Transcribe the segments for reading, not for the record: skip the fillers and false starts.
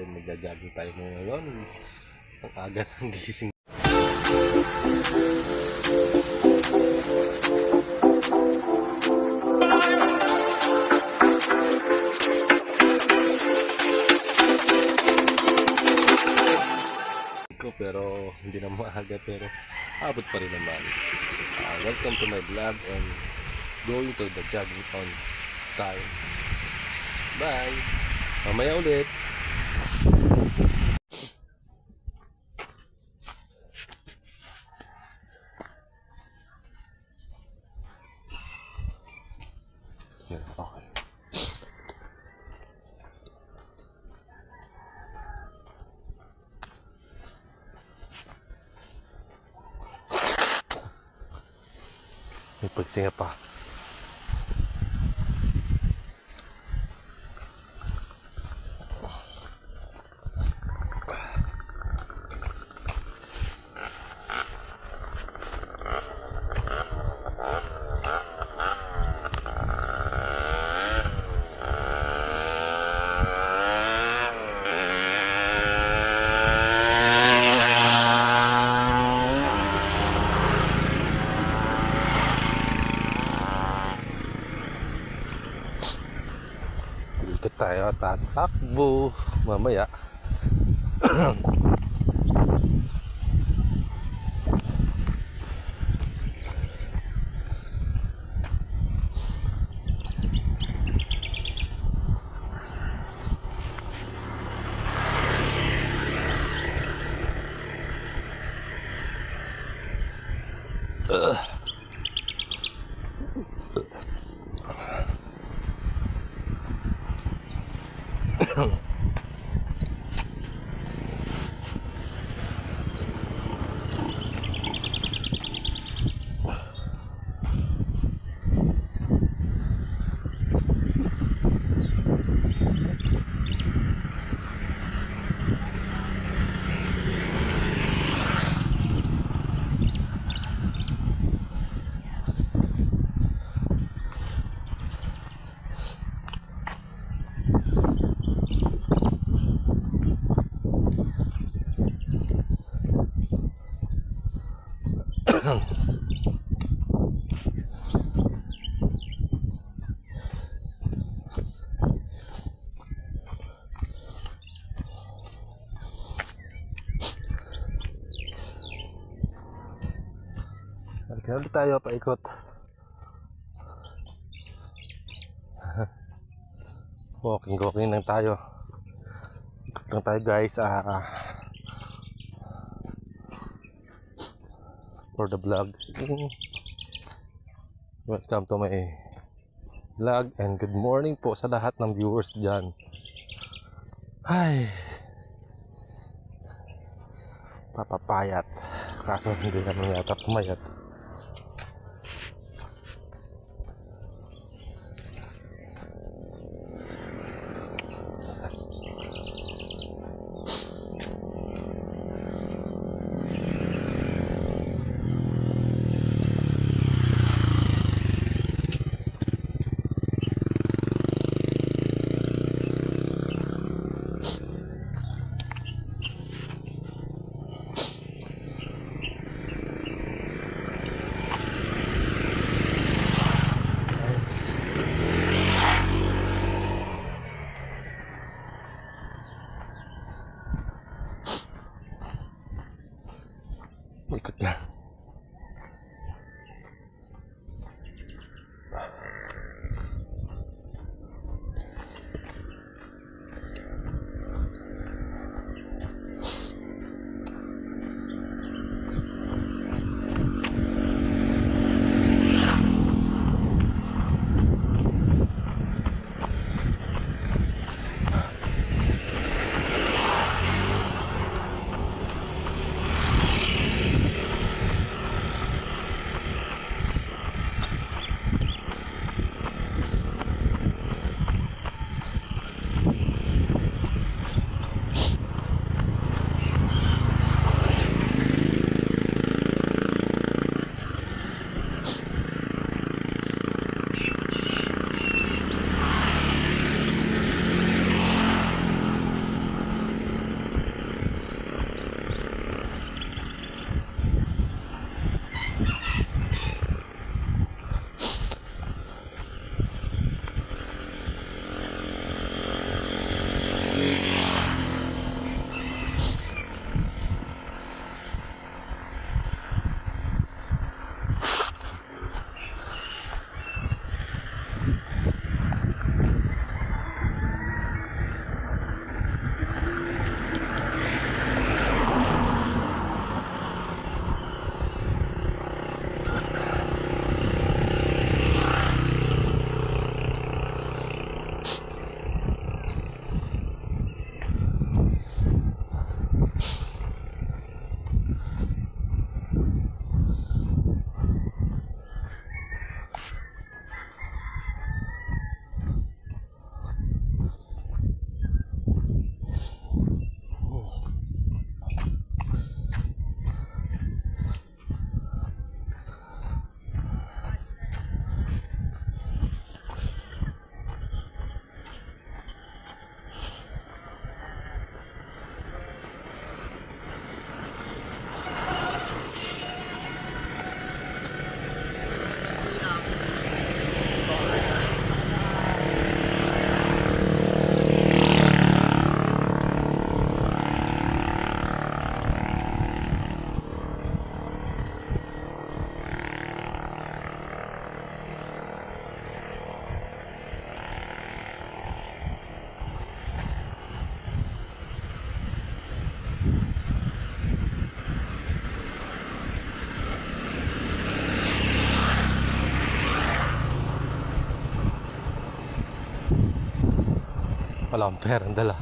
Ayun, magja-jogging tayo ngayon. Ang aga ng gising ko, pero hindi na maaga, pero abot pa rin naman. Welcome to my vlog and going to the jogging on time. Bye! Mamaya ulit! Okay. May pagsinga pa. Ikot tayo, tatakbo mamaya. Kaya ulit tayo paikot. Walking lang tayo. Ikot lang tayo guys. For the vlogs. Welcome to my vlog and good morning po sa lahat ng viewers dyan. Ay, papapayat. Kaso hindi naman yata pumayat. Ikot lang. Wala akong pera ang dala.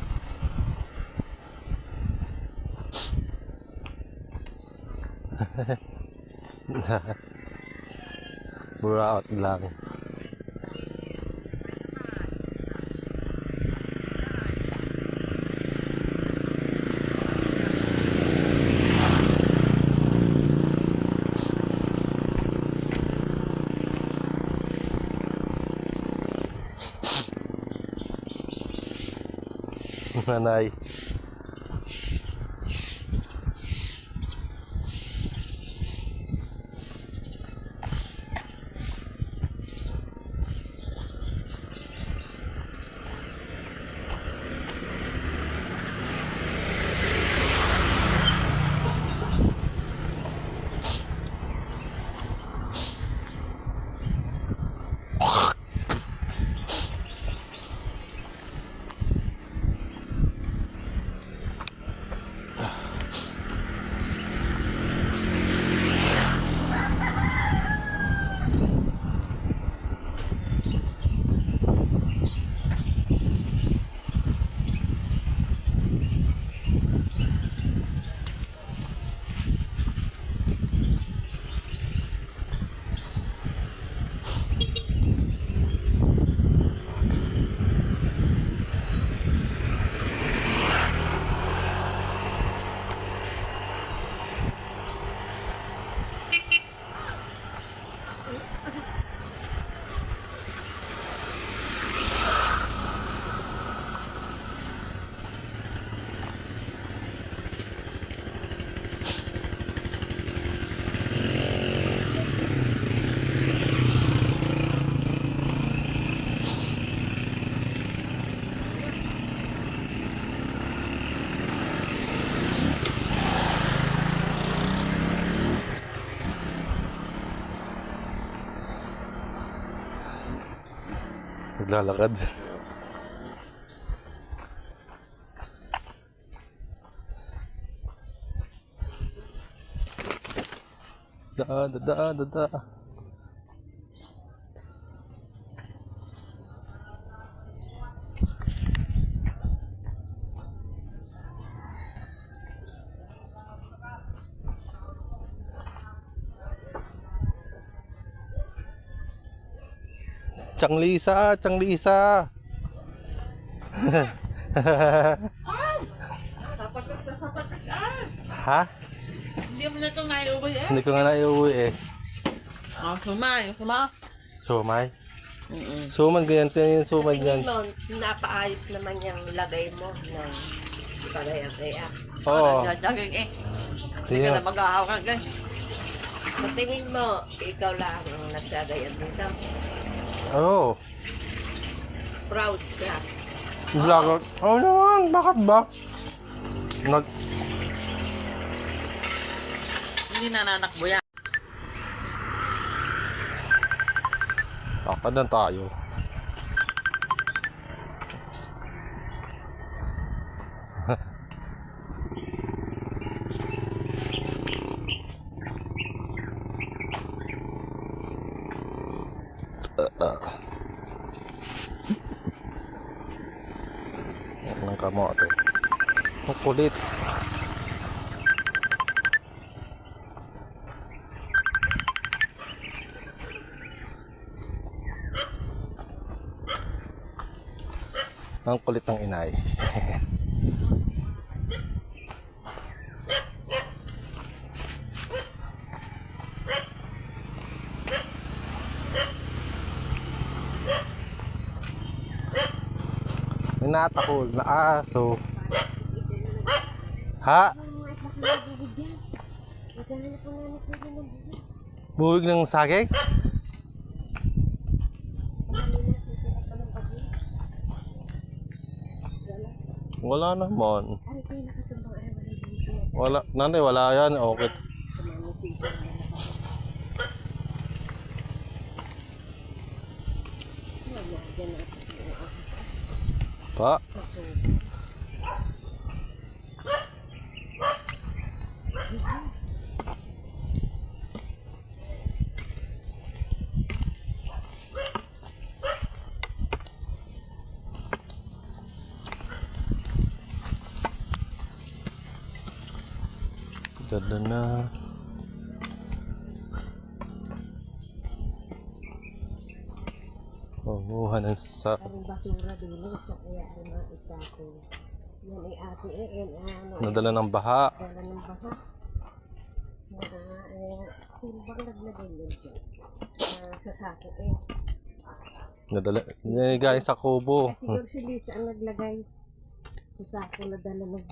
Buraot lang. Nanay. Naglalakad. Da. Chang Lisa. Ha? Hindi mo na ito naiuwi eh. Hindi ko nga naiuwi eh. Oh, sumay. Sumay? Suman ganyan yung sumay ganyan. Tingin mo, napaayos naman yung lagay mo ng pagaya-gaya. Oo. Jaging eh. Hindi Tingnan. ka na mag-ahawak guys. Sa tingin mo, ikaw lang ang nagsagaya dito. Oo. Proud ka. Vlogger. Oo naman, bakit ba? Hindi nananakbo yan. Lakad na tayo. Ng kamote. Ang kulit. Ang kulit ng inay. May natakol na aso. Ha? Buwig ng saging? Wala naman. Wala. Nanay, wala yan. Okay. Pa. Ganda na. Panguha ng sa... Ang basura dito sa kaya ang mga itako. Yan ay ate ano. Nadala ng baha. Dala ng baha. Sino bang naglagay yun dyan? Sa sako Nadala... Galing sa kubo. Siguro si Lisa ang naglagay sa sako na dala ng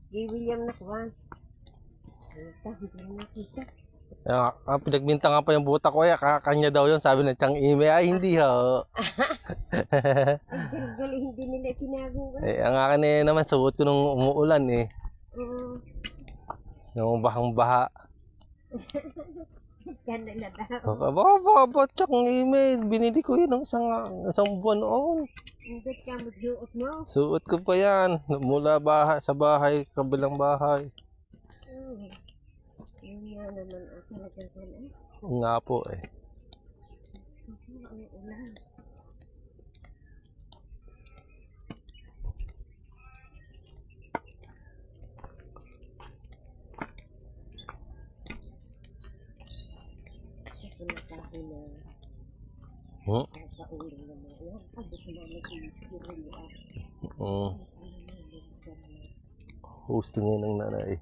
Kay William na kuhan. Hindi na nakita. Pinagbinta nga pa yung buta ko, kanya daw yun, sabi ng Chang Ime, ay hindi ho. Hindi nila tinago. Ang akin naman, suot ko nung umuulan Yung bahang baha. Kanila Baka Chang Ime, binili ko yun ng isang buwan noon. Hindi ka magduot mo. Suot ko pa yan, mula sa bahay, kabilang bahay. Yun nga naman talagang Nga po ulan. Kasi pinatahin na pauling naman. Yan, pag gusto namin i-release. Hosting yun ng nanay.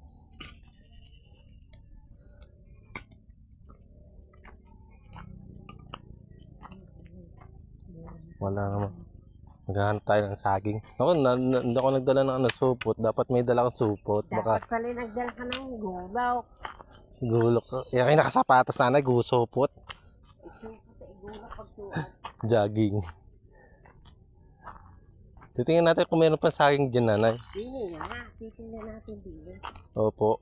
Wala naman. Maghahanap tayo ng saging. Ako, hindi ako nagdala ng supot. Dapat may dala kang supot. Dapat pala nagdala ka ng gulaw. Gulok. Kaya kayo nakasapatos nanay, gusupot. Igulak pagtuan. Jogging. Titingnan natin kung meron pa saging dyan nanay. Dini nga. Titingnan natin dini. Opo.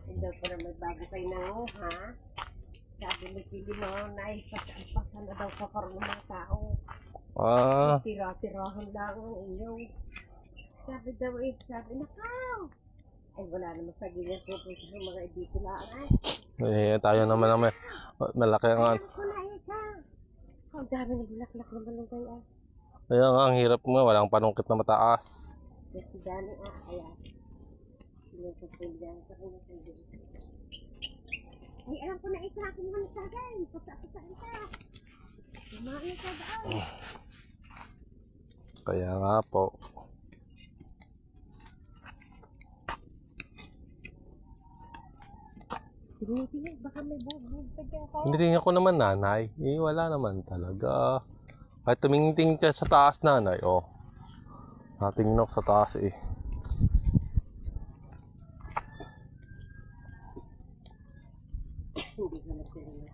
Hindi pa na may bago kayo na ha? Sabi ni Kili mo, naipasan na daw ka para ng mga tao. Tira-tirahan lang ang inyo. Sabi daw sabi nakaw. Ay wala naman sa ganyan po sa mga ibikulaan. Tayo naman naman. Malaki ang Ko na ika. Ang dami na bulaklak naman ng kaya. Kaya nga, ang hirap nga. Walang panungkit na mataas. Kasi dani kaya. Sinagpapulyan sa kanya sa iyo. Ay, alam ko na ika. Akin naman isagay. Pagkakasal ka. Kumain ka daan. Kaya nga po. Tingnan, baka may bubog pa dyan ka. Hindi ko naman nanay. Wala naman talaga. Kahit tumingin ka sa taas nanay. Natingin ako sa taas Hindi ka na sila na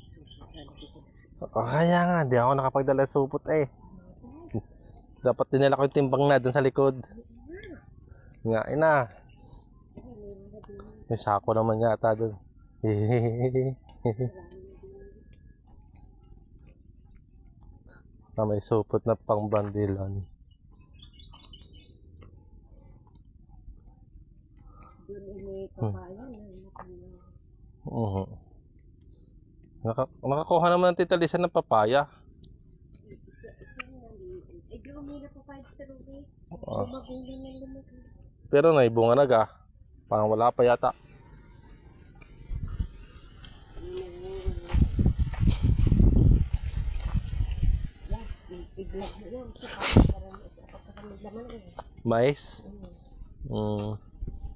susunod dito. Kaya nga, di ako nakapagdala ng supot Dapat dinala ko yung timbang na dun sa likod. Nga na. May sako naman yata dun. May supot na pang bandilan. Doon ini papaya na Nakakuha naman ng titalisan ng papaya. ay di umila papaya sa lubi. Lumaguli na lumaguli. Pero naibunga na ga. Parang wala pa yata. Iglag mo yan. Para laman Mais?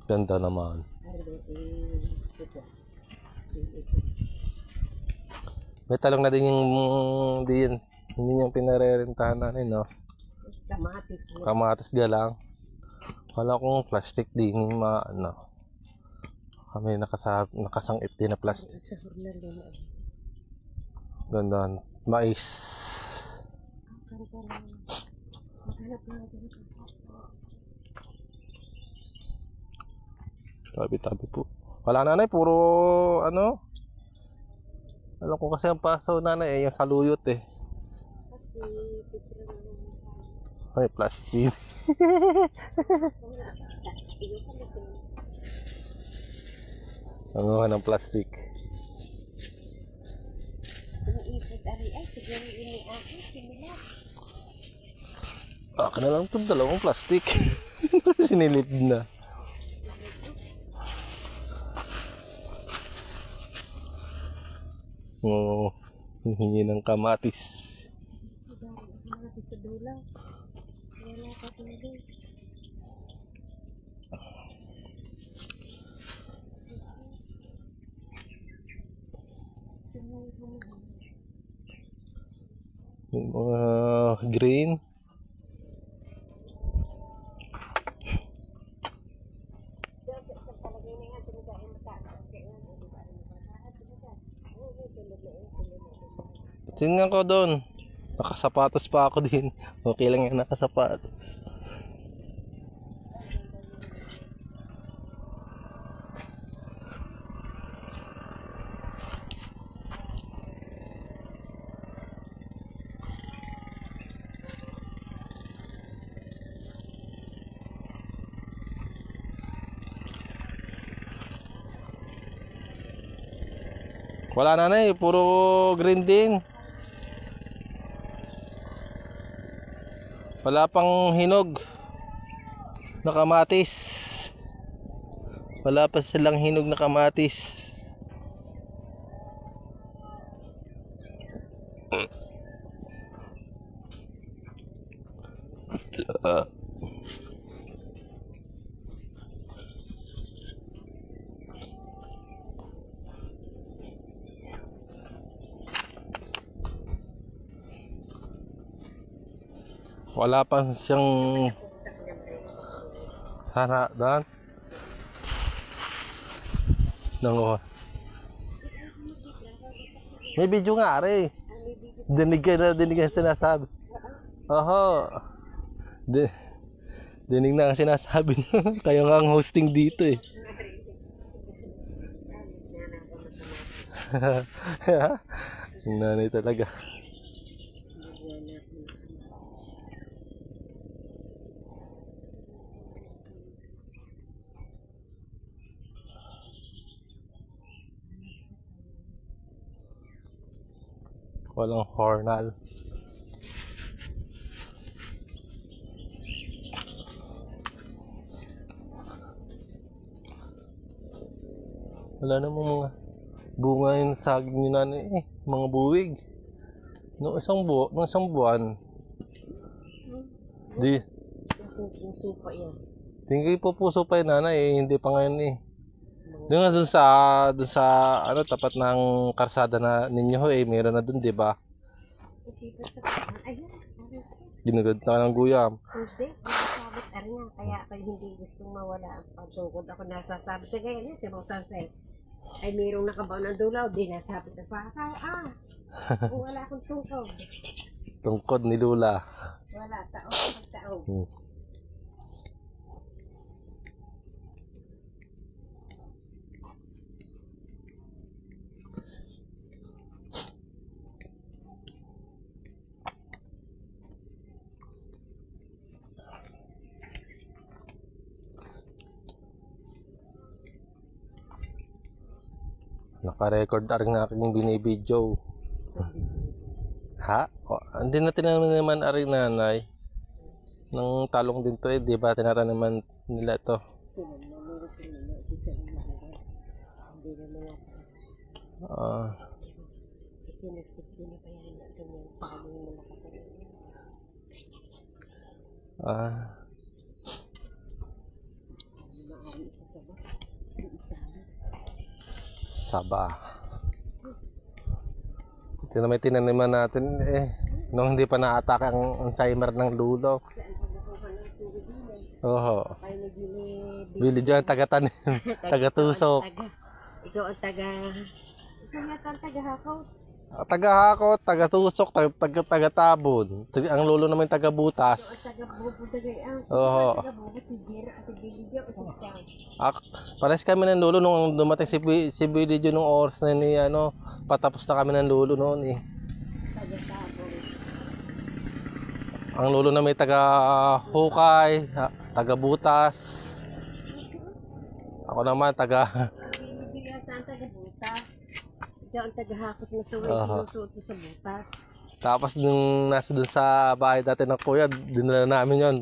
Ganda naman. May talong na din yung hindi yung pinarerentahan natin, no? Kamatis. Kamatis galang. Wala kong plastic din, kami nakasangit din na plastic. Sa hurnal din. Ganda. Mais. Tabi-tabi po. Wala nanay, puro alam ko kasi ang pasaw nanay yung saluyot Kasi Ay, plastic. Nanguha ng plastic. Iniipit ari ay siguro ini ako sinila. Akin na lang itong dalawang plastic. Sinilip na. Oo, hingi ng kamatis. Mga sa dulaw. Wala pa talaga. Yung mga green. Tingnan ko doon. Nakasapatos pa ako din. Okay lang yan nakasapatos. Wala na puro green din. Wala pang hinog na kamatis. Wala pa silang hinog na kamatis. Wala pa siyang sana dan nango. May video nga are. Dinig ka sinasabi. Oho. Dinig na ang sinasabi niya. Kaya nga ang hosting dito eh. Yung nanay talaga. Walang hornal. Wala namang mga bunga yung saging yun nanay eh. Mga buwig. Noong isang buwan. Di. Puso pa yan. Tingin po puso pa yun nanay eh. Hindi pa ngayon eh. Doon nga dun sa ano tapat ng karsada na ninyo eh, meron na dun, 'di ba? Ginugad na ng guyam. Hindi, sabit ari nga kaya ako hindi gustong mawala ang pagtungkod. Ako nasasabi sa ganyan, si Rosanse. Ay mayroong nakabaon ng dulaw, di nasabi sa pakay, kung wala akong tungkod. Tungkod ni Lula. Wala, taong. Naka-record na rin na aking binibidyo. Ha? Hindi na tinanong naman aring nanay. Nang talong din to eh, di ba? Tinatanaman nila to. Saba. Ito na may tinaniman natin eh. Nung hindi pa na-attack ang Alzheimer ng lulo. Oo. Bili dyan, taga-tanim. Taga-tusok. Ikaw ang taga-hakaw. Taga-hakot, taga-tusok, taga-tabon. Ang lolo naman taga-butas. Oo. Pares kami ng lolo nung dumating si Bilidyo nung oras na ni ano, patapos na kami ng lolo noon eh. Ang lolo na may taga-hukay, taga-butas. Ako naman ikaw ang tagahakot na suwi, Aha. sinusuot mo sa butas. Tapos nung nasa dun sa bahay dati ng kuya, dinala namin yon.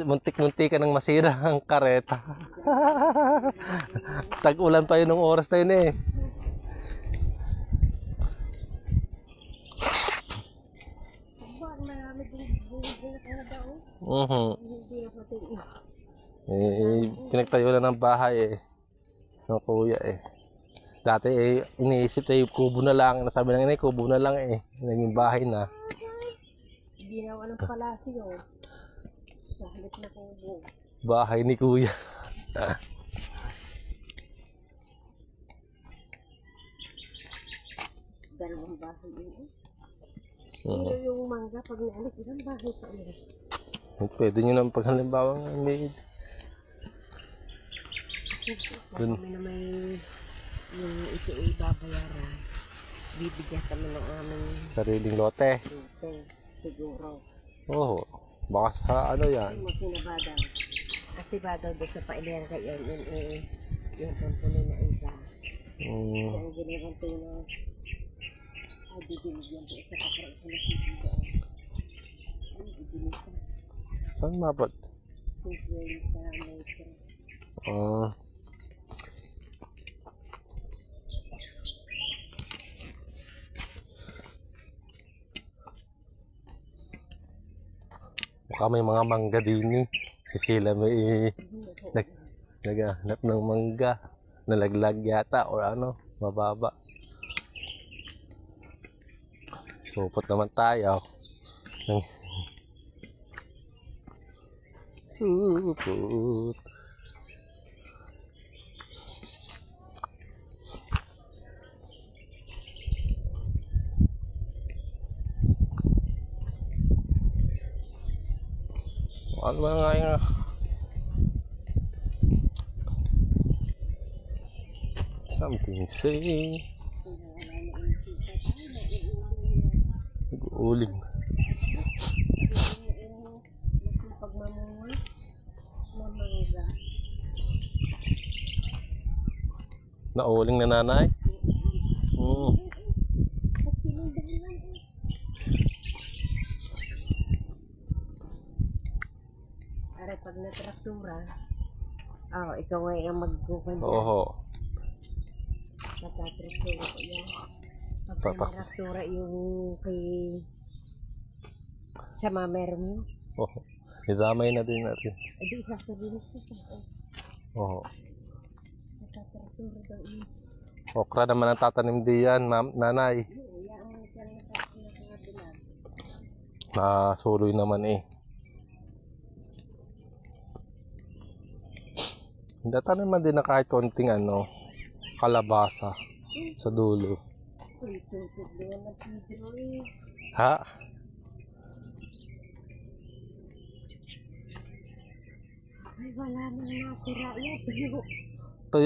Muntik-muntikan ng masira ang kareta. Tag-ulan pa yun ng oras na yun eh. Aba, marami din buhay na daw. Hindi na pati. Pinagtayo na ng bahay eh. Ng kuya eh. Dati eh, iniisip na yung kubo na lang. Nasabi lang yun kubo na lang eh. Naging bahay na. Ginawa ng palasyo. Sa halip na kubo. Bahay ni kuya. Dalawang bahay yun. Oo. Yung mangga, pag naalis, ilang bahay pa ulit. Pwede nyo naman pag halimbawa may Dun. Kami na may yung ito ay babayaran. Bibigyan kami ng aming sariling lote. dute. Siguro. Oo. Baka sa ano yan. Yung sinabadaw. Kasi badaw doon sa pailan kayo yung tampunin na isa. Yung ginaganto na ay bibigyan doon sa kapra sa nasibig doon. Ay, bibigyan sa Saan mabot? sigway sa metro. Baka may mga mangga din eh. Si Sheila may naghahanap ng mangga. Nalaglag yata or ano. Mababa. Supot naman tayo. Supot. Ano ba nga yung something say nag-uuling Pagmamunga, mamangga. nauling na nanay. Are pag natraktura, ikaw ay ang magkukundi. Oo. Pagkatraktura ko yan. Pag Tatak. natraktura yung kay sa mamer mo, Oo. Idamay na din natin. ay di sasabihin ko sa Oo. pagkatraktura daw yun. Okra naman ang tatanim diyan, nanay. Yan ang isang nakakabila. Nasuloy naman eh. Tatanim man din na kahit konting ano, kalabasa sa dulo. Uy, tutod doon ang Pedro eh. Ha? Ay, wala nang natira yan. Ito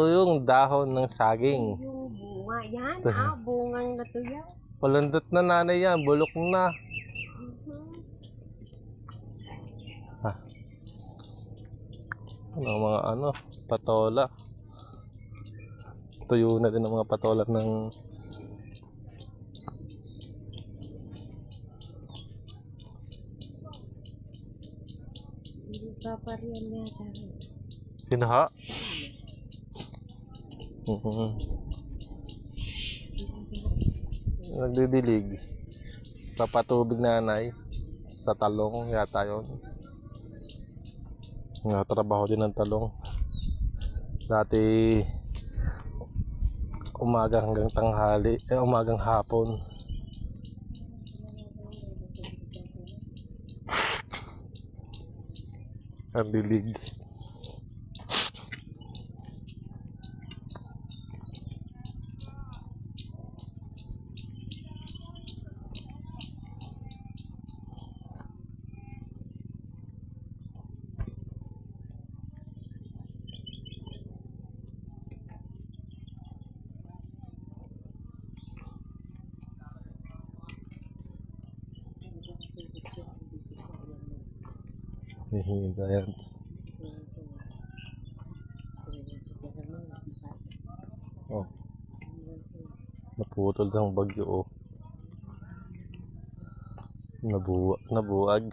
yung dahon ng saging. Yung bunga yan. Ito. Bungang na to yan. Palandot na nanay yan, bulok na. Ano mga ano, patola. Tuyo na din ang mga patola ng Hindi pa pa rin yata. sinaha. Nagdidilig. Papatubig nanay sa talong yata yun. Trabaho din ng talong. Dati umaga hanggang tanghali, umagang hapon. Nagdilig. Hihintayan. Oh. Putol ng bagyo oh. Nabuwag.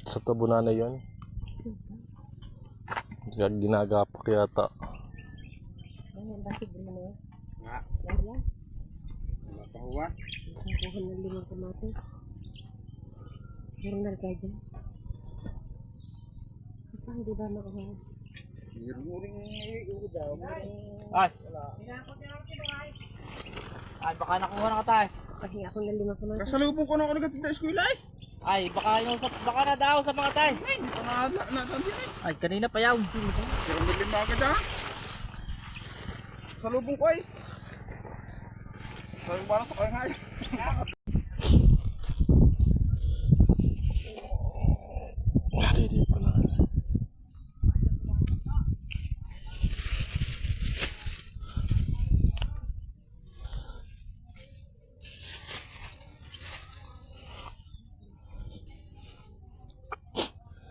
Sa tabunan na yun. Ginagapak yata. Ayan, bakit mo na yun? Nga. Yan. Mapahuwa. Nakuha ng limang kamatis. Meron na kayo dyan. Ito, hindi ba nakuha? Meron mo rin yung daw. Ay! Ay, baka nakuha na ka tayo. Kasi ako ng limang kamatis. Kasalubong ko na ako nagtitinda eskwela eh. Ay, baka na daw sa mga tayo. Ay, hindi ko natabi eh. Ay, kanina pa yaw. Sirang nalima agad ha. Kasalubong ko eh. Sabi ba lang sa kaya nga eh. Dito na.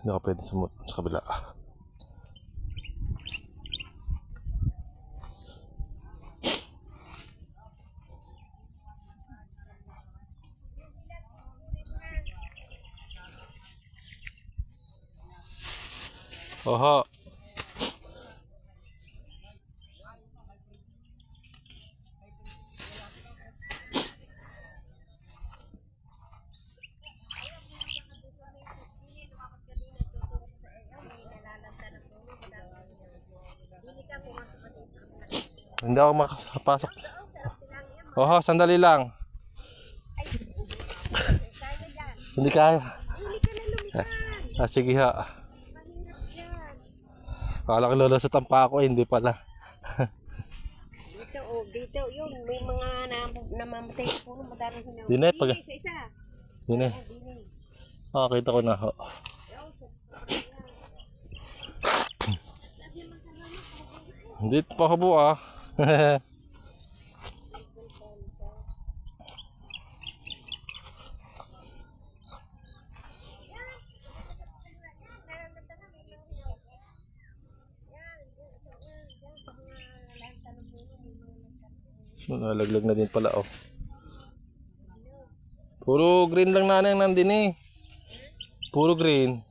Hindi ako pwede sa kabila. Oho. Hindi ako makapasok. Oho, sandali lang. Hindi kaya. Sige ha. Kala ko lulusot ang pako, hindi pala. Dito, yun, may mga namamatay po ng madami sinaw. Dine, pag... Isa. Dine. Kita ko na ho. Dito pa habo ah. Nalaglag na din pala oh. Puro green lang nanay nandin eh. Puro green.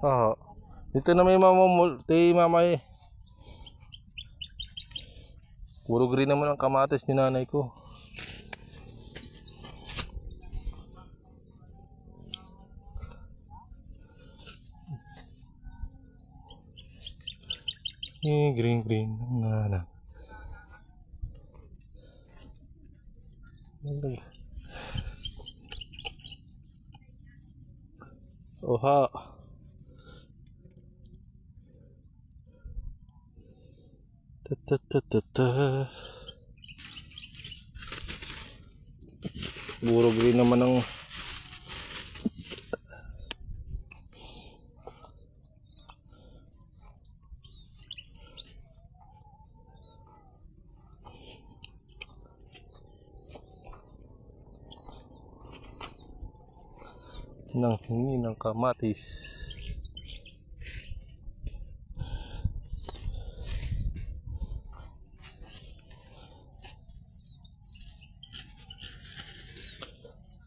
Oo. Dito na may mama eh. Puro green naman ang kamatis ni nanay ko. Green ng nanay. Oha. Puro green naman ang ng hingi ng kamatis.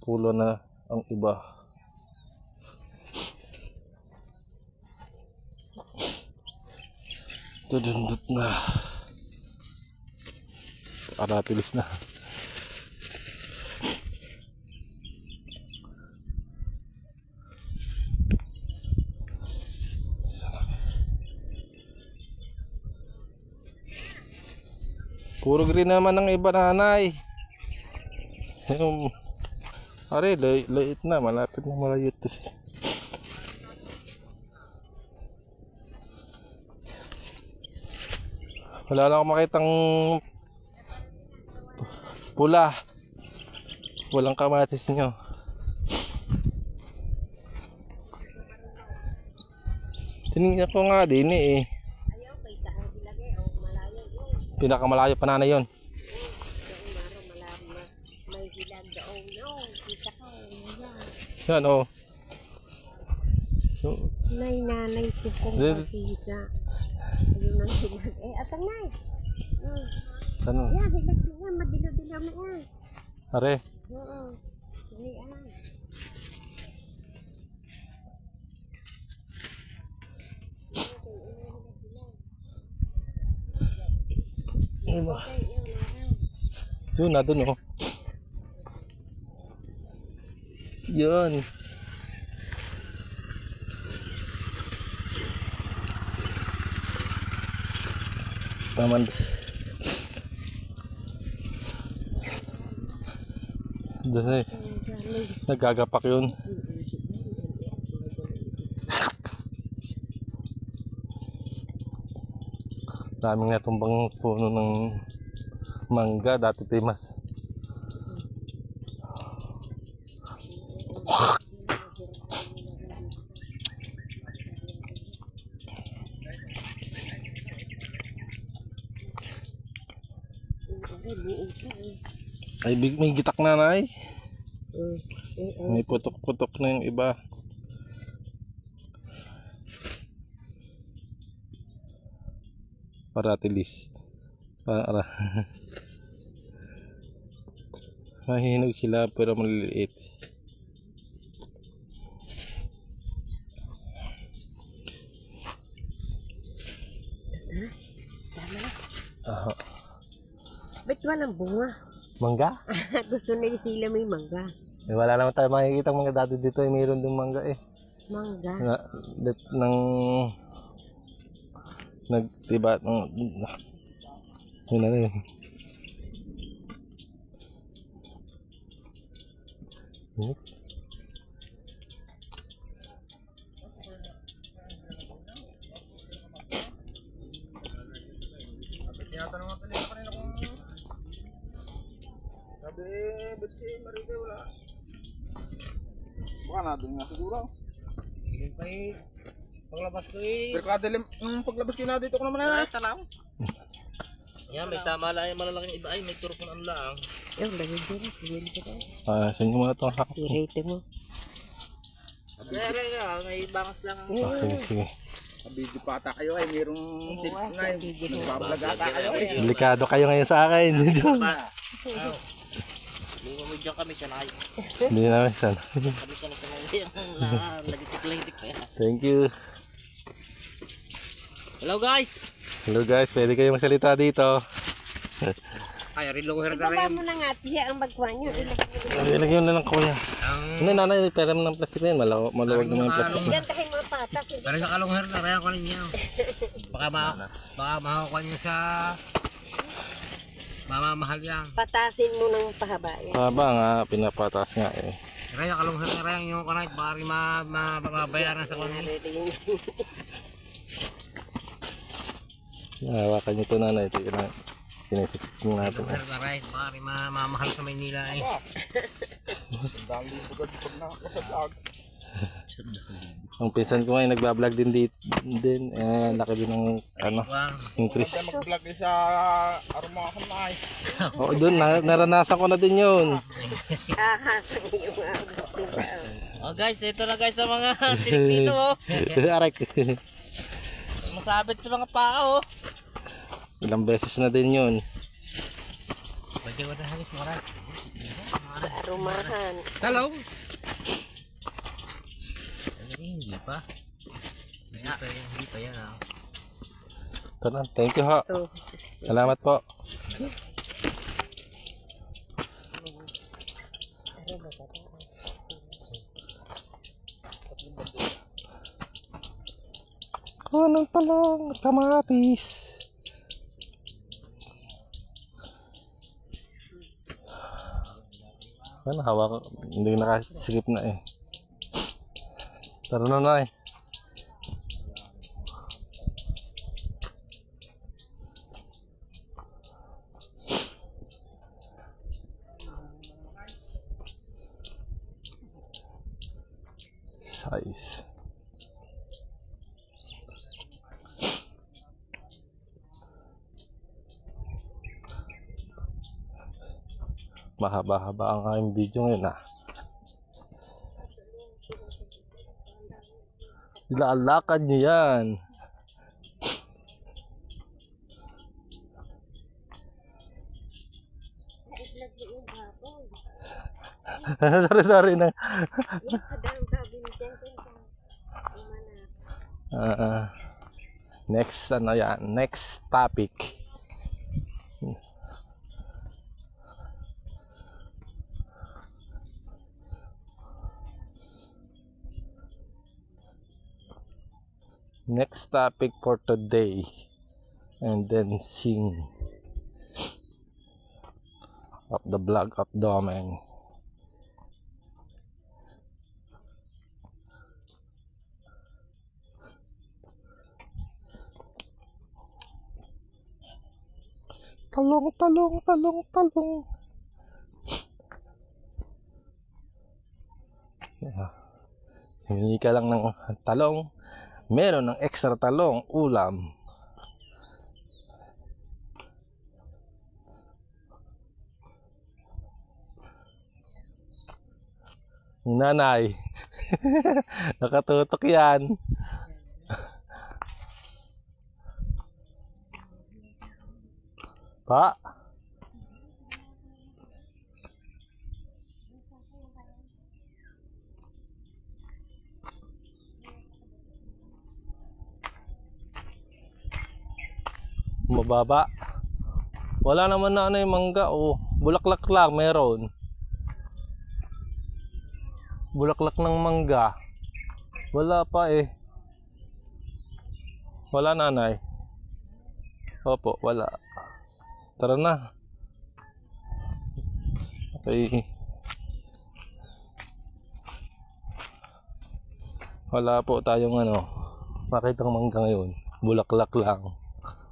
Pulo na ang iba. Dudundot na. Aratilis na. Puro green naman ang iba nanay. Yung are, lait na, malapit na malayot. Wala lang akong makitang pula. Walang kamatis nyo. Tinignan ko nga din eh. Ayaw, kay saan dilagay. O, malayo yun. Pinakamalayo pa na yon. Doon, maro, may hilag doon. No, kita ka. Ayan. Yan oh. So, Nay, nanay ko kong Dil- kasita. Ayun ang hilag. Atang nay. ano? Yan, hilag din yan. Madilo-dilo na yan. Are. Oo. Yan. So, na doon oh. Yan. Taman. Doon eh. Nagagapak yun. Daming natumbang puno ng mangga. Dati ito mas. Ay, may gitak na na ay. May putok-putok na yung iba. Para tilis. Para. Mahihinog sila pero maliliit. Aha. Ba't walang bunga? Mangga? Gusto na sila may mangga. Eh, wala naman tayo makikita mga dati dito. Eh, mayroon din mangga eh. Mangga? Nang nagtiba ng yun na rin. Tinatanong nga kanina kung sabi, ba't si Marita wala? Baka nandun nga siguro. Hindi pa eh. Paglabas ko eh. Pero kadalim, nung paglabas ko na dito ko naman na. Talaw. Yan, may tama lang yung malalaking iba. Ay, may turok ng ano lang. Yung lagay din. Siguro ka tayo. Saan nyo muna itong hako? I-rate mo. May bangas lang. Sige, sige. Video pa ata kayo ay mayroong silp nga eh. Nagbablog ata kayo eh. Delikado kayo ngayon sa akin. Bumudyan kami siya na kayo. Hindi namin sana. Kami siya na sa mga lagitik-lagitik pa yan. Thank you. Hello guys! Hello guys, pwede kayo magsalita dito. Ay, reloher na Ibaba rin. mo na nga tiya ang bagwa niyo. Ilagyan na lang kuya. Hindi nanay, pera mo ng plastic na yun. Maluwag naman yung plastic. Yan tayo mga patas. Pero sa kalungher na rin ako ninyo. Baka makakuha niyo sa mamamahal yan. Patasin mo ng pahaba. Yan. Haba nga, pinapatas nga eh. Kaya kalungher na rin yung kanay. Baka rin mabayaran sa kunin. Hawakan nyo ito nanay. Ito yun na. Sinisiksik natin. Kalungher na rin. Baka rin mamamahal sa Maynila eh. Dahil bugad pag nakasadag. Ang pinsan ko ngayon nagbablog din dito din. Laki din ng ano, increase. Kaya mag-vlog eh sa arumahan na ay. Oo, doon naranasan ko na din yun. Ahas ang iyong Oh guys, ito na guys sa mga tinik dito oh. Aray. Masabit sa mga paa oh. Ilang beses na din yun. Pwede ko na hangis mo rin. arumahan. Hello. Hindi pa. Hindi pa yan ah. Ito na, thank you ho. Ito. Salamat po. Ng talong at kamatis. Ano, hawak, hindi nakasikip na eh. Tara na na eh. size. Mahaba-haba ang aking video ngayon Ilalakad nyo yan. Sorry na. Next ano yan? Next topic. Next topic for today, and then sing of the vlog of Domeng. Talong, talong, talong, talong. Hindi ka lang ng talong. Meron ng extra talong, ulam. Nanay. Nakatutok yan. Pa. Mababa. Wala naman na ano yung mangga. Oh, bulaklak lang meron. Bulaklak ng mangga. Wala pa eh. Wala nanay. Opo, wala. Tara na. Okay. Wala po tayong ano. Bakit ang mangga ngayon? Bulaklak lang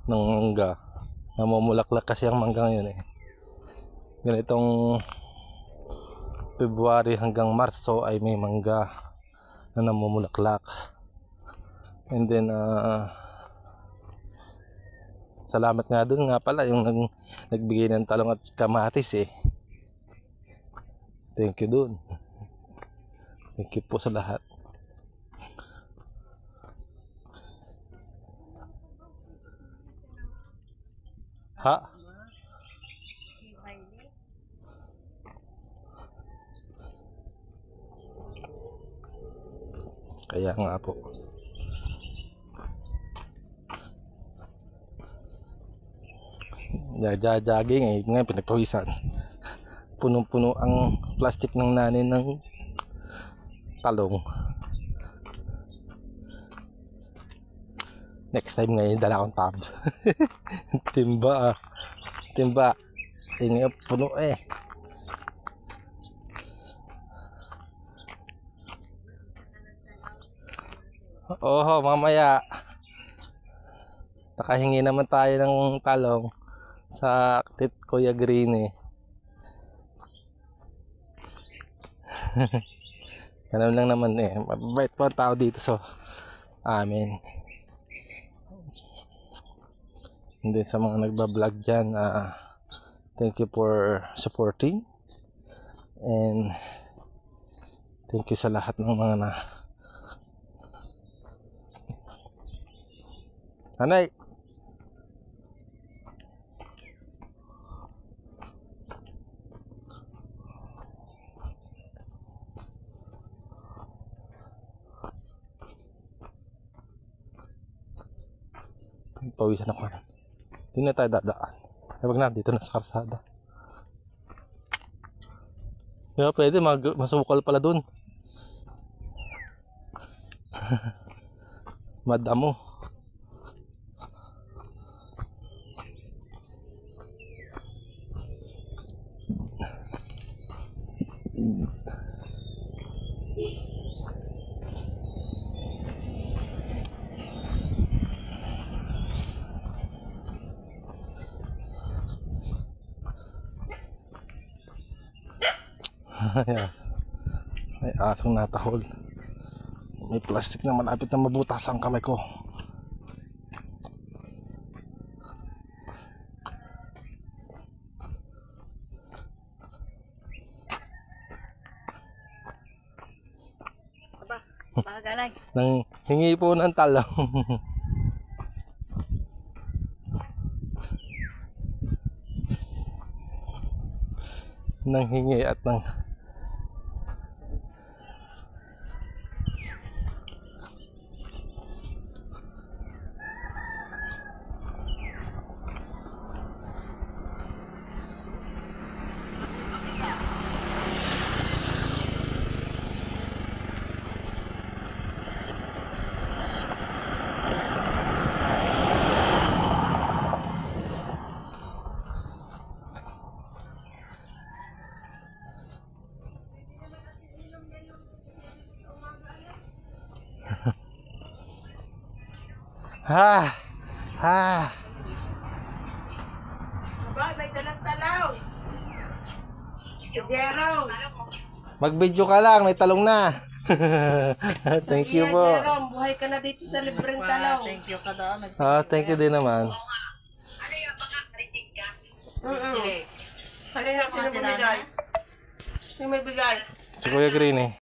ng mangga. Namumulaklak kasi ang mangga ngayon eh. Ganitong February hanggang Marso ay may mangga na namumulaklak. And then salamat nga dun nga pala yung nagbigay ng talong at kamatis eh. Thank you dun. Thank you po sa lahat. Ha? Kaya nga po. Jogging eh. Ngayon pinagpawisan. Punong-puno ang plastic ng nanin ng talong. Next time ngayon dala akong tabs. Timba ah. Timba. Ngayon puno eh. Oho, mamaya. Nakahingi naman tayo ng talong sa Kuya Green eh. Ganun lang naman eh. Mabait po ang tao dito so amin. And then sa mga nagbablog dyan, thank you for supporting. And thank you sa lahat ng mga Anay. Pawisan ako. Hindi na tayo dadaan. Huwag na, dito na sa karsada. Yeah, pwede masukal pala dun. Madamo. May asong natahol. May plastic na malapit na mabutas ang kamay ko. Pagalag. Nang hingi po ng talong. Nang hingi at nang ha ha. Aba, may dalang talaw. Jerome. Mag-video ka lang, may talong na. Thank you po. Jerome, buhay ka na dito sa libreng talaw. Thank you ka doon. Thank you din naman. Kanina sino bumigay? Sino may bigay? Si Kuya Green eh.